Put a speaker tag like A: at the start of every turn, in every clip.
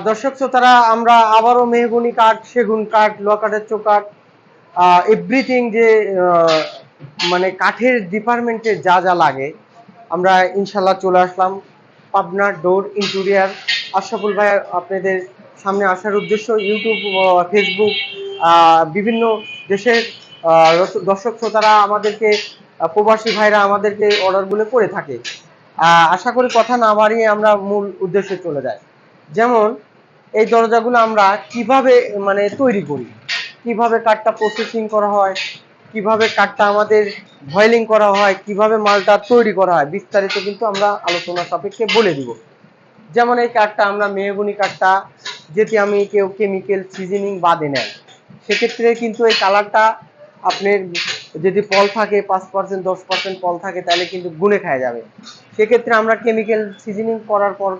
A: দর্শক শ্রোতারা, আমরা আবারও মেহগনি কাঠ, সেগুন কাঠ, লকাটের চৌকাঠ, এভরিথিং যে মানে কাঠের ডিপার্টমেন্টে যা যা লাগে আমরা ইনশাল্লাহ চলে আসলাম পাবনা ডোর ইন্টেরিয়ার। আশরাফুল ভাই আপনাদের সামনে আসার উদ্দেশ্য ইউটিউব, ফেসবুক, বিভিন্ন দেশের দর্শক শ্রোতারা আমাদেরকে, প্রবাসী ভাইরা আমাদেরকে অর্ডারগুলো করে থাকে। আশা করি কথা না বাড়িয়ে আমরা মূল উদ্দেশ্যে চলে যাই। যেমন এই দরজাগুলো আমরা কিভাবে মানে তৈরি করি, কিভাবে কাঠটা প্রসেসিং করা হয়, কিভাবে কাঠটা আমাদের ভয়েলিং করা হয়, কিভাবে মালটা তৈরি করা হয়, বিস্তারিত কিন্তু আমরা আলোচনা সাপেক্ষে বলে দিব। যেমন এই কাঠটা আমরা মেহগনি কাঠটা যেটি আমি কেউ কেমিক্যাল সিজনিং বাদে নেয়, সেক্ষেত্রে কিন্তু এই কালারটা আপনার যদি পল থাকে 5% 10% পল থাকে তাহলে কিন্তু গুনে খাওয়া যাবে। সেক্ষেত্রে আমরা কেমিক্যাল সিজনিং করার পর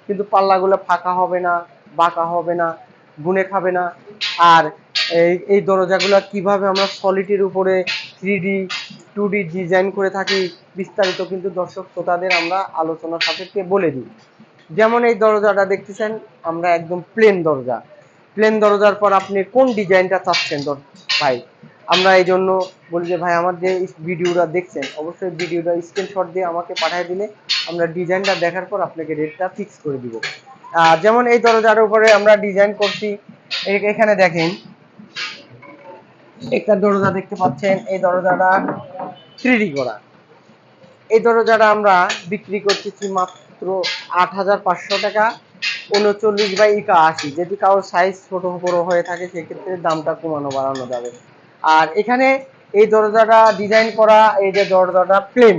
A: কিন্তু পাল্লাগুলো ফাঁকা হবে না, বাঁকা হবে না, গুনে খাবে না। আর এই দরজাগুলো কিভাবে আমরা সলিডের উপরে 3D 2D ডিজাইন করে থাকি বিস্তারিত কিন্তু দর্শক শ্রোতাদের আমরা আলোচনা সাপেক্ষে বলে দিই। যেমন এই দরজাটা দেখতেছেন আমরা একদম প্লেন দরজা। প্লেন দরজার পর আপনি কোন ডিজাইনটা চাচ্ছেন ভাই, আমরা এই জন্য বলি যে ভাই আমার যে ভিডিওটা দেখছেন অবশ্যই ভিডিওটা স্ক্রিনশট দিয়ে আমাকে পাঠিয়ে দিলে আমরা ডিজাইনটা দেখার পর আপনাকে রেটটা ফিক্স করে দিব। যেমন এই দরজার উপরে আমরা ডিজাইন করছি, এখানে দেখেন একটা দরজা দেখতে পাচ্ছেন, এই দরজাটা 3D করা। এই দরজাটা আমরা বিক্রি করতেছি মাত্র 8,500 টাকা, 39/81। যদি কারোর সাইজ ছোট বড় হয়ে থাকে সেক্ষেত্রে দামটা কমানো বাড়ানো যাবে। আর এখানে এই দরজাটা ডিজাইন করা, এই যে দরজাটা প্লেন,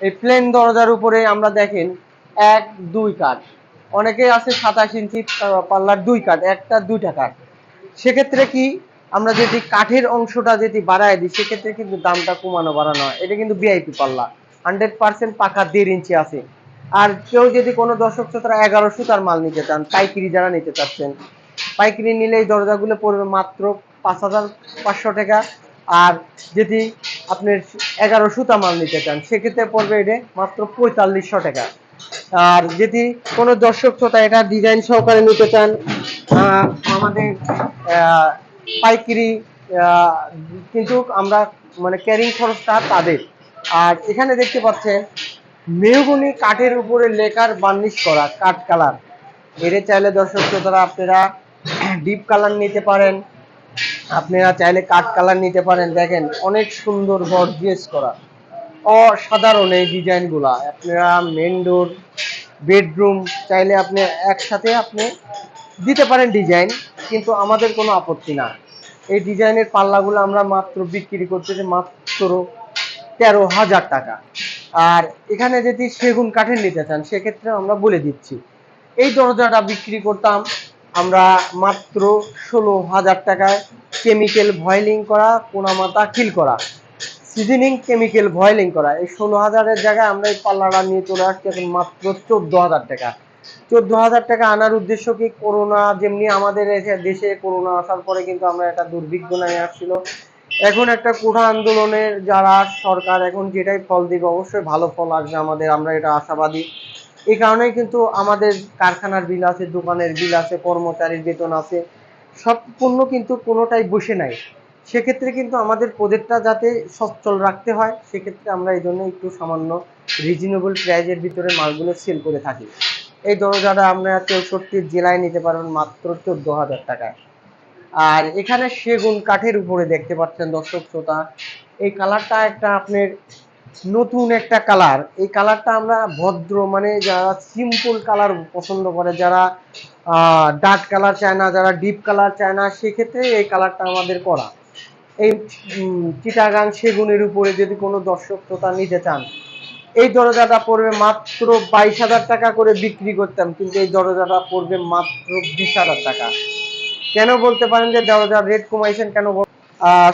A: এই প্লেন দরজার উপরে আমরা দেখেন 1 2 কাঠ, অনেকে আছে 27 ইঞ্চি পাল্লার 2 কাঠ, একটা 2টা কাঠ। সেক্ষেত্রে কি আমরা যদি কাঠের অংশটা যদি বাড়ায় দিই সেক্ষেত্রে কিন্তু দামটা কমানো বাড়ানো হয়। এটা কিন্তু ভিআইপি পাল্লা, 100% পাকা 1.5 ইঞ্চি আছে। আর কেউ যদি কোনো দর্শক শ্রোতারা 11 সুতার মাল নিতে চান, পাইকারি যারা নিতে চাচ্ছেন, পাইকারি নিলে এই দরজাগুলো পড়বে মাত্র 5,500 টাকা। আর যদি আপনার 11 সুতা মাল নিতে চান সেক্ষেত্রে পড়বে এটা মাত্র 4500 টাকা। আর যদি কোনো দর্শক শ্রোতা এটা ডিজাইন সহকারে নিতে চান, আমাদের পাইকারি কিন্তু আমরা মানে ক্যারিং খরচটা তাদের। আর এখানে দেখতে পাচ্ছেন মেহগনি কাঠের উপরে লেকার বার্নিশ করা কাঠ কালার। এর চাইলে দর্শক শ্রোতারা আপনারা ডিপ কালার নিতে পারেন, আপনারা চাইলে কাঠ কালার নিতে পারেন। দেখেন অনেক সুন্দর গর্জিয়াস করা, অসাধারণ এই ডিজাইনগুলা। আপনারা মেন ডোর, বেডরুম চাইলে আপনি একসাথে আপনি দিতে পারেন ডিজাইন, কিন্তু আমাদের কোনো আপত্তি না। এই ডিজাইনের পাল্লাগুলো আমরা মাত্র বিক্রি করতেছি মাত্র 13,000 টাকা। আর এখানে যদি সেগুন কাঠের নিতে চান সেক্ষেত্রে আমরা বলে দিচ্ছি এই দরজাটা বিক্রি করতাম আমরা মাত্র 16,000 টাকায়, কেমিক্যাল ভয়েলিং করা, কোনামাতা খিল করা, সিজনিং কেমিক্যাল ভয়েলিং করা। এই 16,000-এর জায়গায় আমরা এই পাল্লাটা নিয়ে চলে আসছি এখন মাত্র 14,000 টাকা। 14,000 টাকা আনার উদ্দেশ্য কি, করোনা যেমনি আমাদের দেশে করোনা আসার পরে কিন্তু আমরা একটা দুর্ভিক্ষ নিয়ে আসছিল, এখন একটা কোঠা আন্দোলনের যারা সরকার এখন যেটাই ফল দিবে অবশ্যই ভালো ফল আসবে আমাদের, আমরা এটা আশাবাদী। এই কারণেই কিন্তু আমাদের কারখানার বিল আছে, দোকানের বিল আছে, কর্মচারীর বেতন আছে, সব পণ্য কিন্তু কোনোটাই বসে নাই। সেক্ষেত্রে কিন্তু আমাদের প্রজেক্টটা যাতে সচ্ছল রাখতে হয় সেক্ষেত্রে আমরা এই জন্য একটু সামান্য রিজনেবল প্রাইজের ভিতরে মালগুলো সেল করে থাকি। এই দরজাটা আমরা 64 জেলায় নিতে পারবেন মাত্র 14,000 টাকায়। আর এখানে সেগুন কাঠের উপরে দেখতে পাচ্ছেন দর্শক শ্রোতা, এই কালারটা একটা আপনার নতুন একটা কালার। এই কালারটা আমরা ভদ্র মানে যারা সিম্পল কালার পছন্দ করে, যারা ডার্ক কালার চায় না, যারা ডিপ কালার চায় না, সেক্ষেত্রে এই কালারটা আমাদের করা। এই চিটাগাং সেগুনের উপরে যদি কোনো দর্শক শ্রোতা নিতে চান, এই দরজাটা পড়বে মাত্র 22,000 টাকা করে বিক্রি করতাম, কিন্তু এই দরজাটা পড়বে মাত্র 20,000 টাকা। কেন বলতে পারেন যে দরজার রেট কমাইছেন কেন?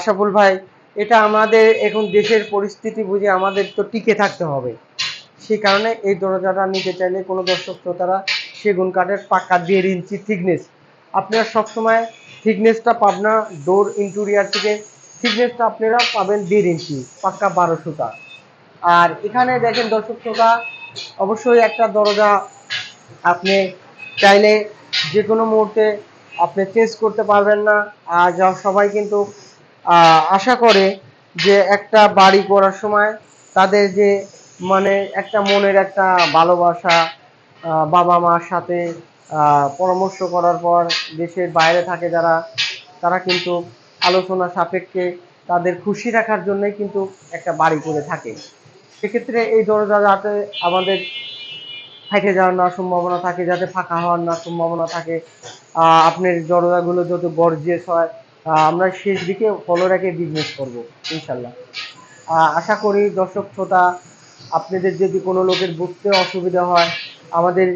A: সফল ভাই, এটা আমাদের এখন দেশের পরিস্থিতি বুঝে আমাদের তো টিকে থাকতে হবে, সেই কারণে এই দরজাটা নিতে চাইলে কোনো দর্শক শ্রোতারা সেগুন কাঠের পাকা 1.5 ইঞ্চি থিকনেস, আপনারা সবসময় থিকনেসটা পাবনা ডোর ইন্টেরিয়ার থেকে থিকনেসটা আপনারা পাবেন 1.5 ইঞ্চি পাক্কা 12 সুতা। আর এখানে দেখেন দর্শক শ্রোতা, অবশ্যই একটা দরজা আপনি চাইলে যে কোনো মুহূর্তে আপনি চেঞ্জ করতে পারবেন না। আর সবাই কিন্তু আশা করে যে একটা বাড়ি করার সময় তাদের যে মানে একটা মনের একটা ভালোবাসা, বাবা মার সাথে পরামর্শ করার পর দেশের বাইরে থাকে যারা, তারা কিন্তু আলোচনা সাপেক্ষে তাদের খুশি রাখার জন্যই কিন্তু একটা বাড়ি করে থাকে। সেক্ষেত্রে এই দরজা যাতে আমাদের ফেটে যাওয়ার না সম্ভাবনা থাকে, যাতে ফাঁকা হওয়ার না সম্ভাবনা থাকে, আপনার দরজাগুলো যত গর্জিয়াস হয়, আমরা শেষ দিকে ফলো রেখে বিজনেস করব ইনশাল্লাহ। আশা করি দর্শক শ্রোতা, আপনাদের যদি কোনো লোকের বুঝতে অসুবিধা হয়, আমাদের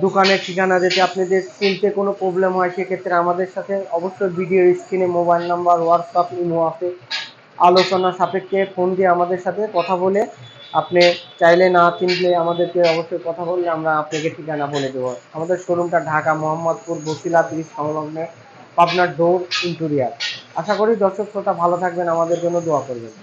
A: দোকানের ঠিকানা যদি আপনাদের চিনতে কোনো প্রবলেম হয়, সেক্ষেত্রে আমাদের সাথে অবশ্যই ভিডিও স্ক্রিনে মোবাইল নাম্বার, হোয়াটসঅ্যাপ, ইমো আছে, আলোচনা সাপেক্ষে ফোন দিয়ে আমাদের সাথে কথা বলে আপনি চাইলে না চিনলে আমাদেরকে অবশ্যই কথা বললে আমরা আপনাকে ঠিকানা বলে দেবো। আমাদের শোরুমটা ঢাকা মোহাম্মদপুর বসিলা ব্রিজ সংলগ্ন, পাবনার ডোর ইন্টেরিয়ার। আশা করি দর্শক শ্রোতা ভালো থাকবেন, আমাদের জন্য দোয়া করবেন।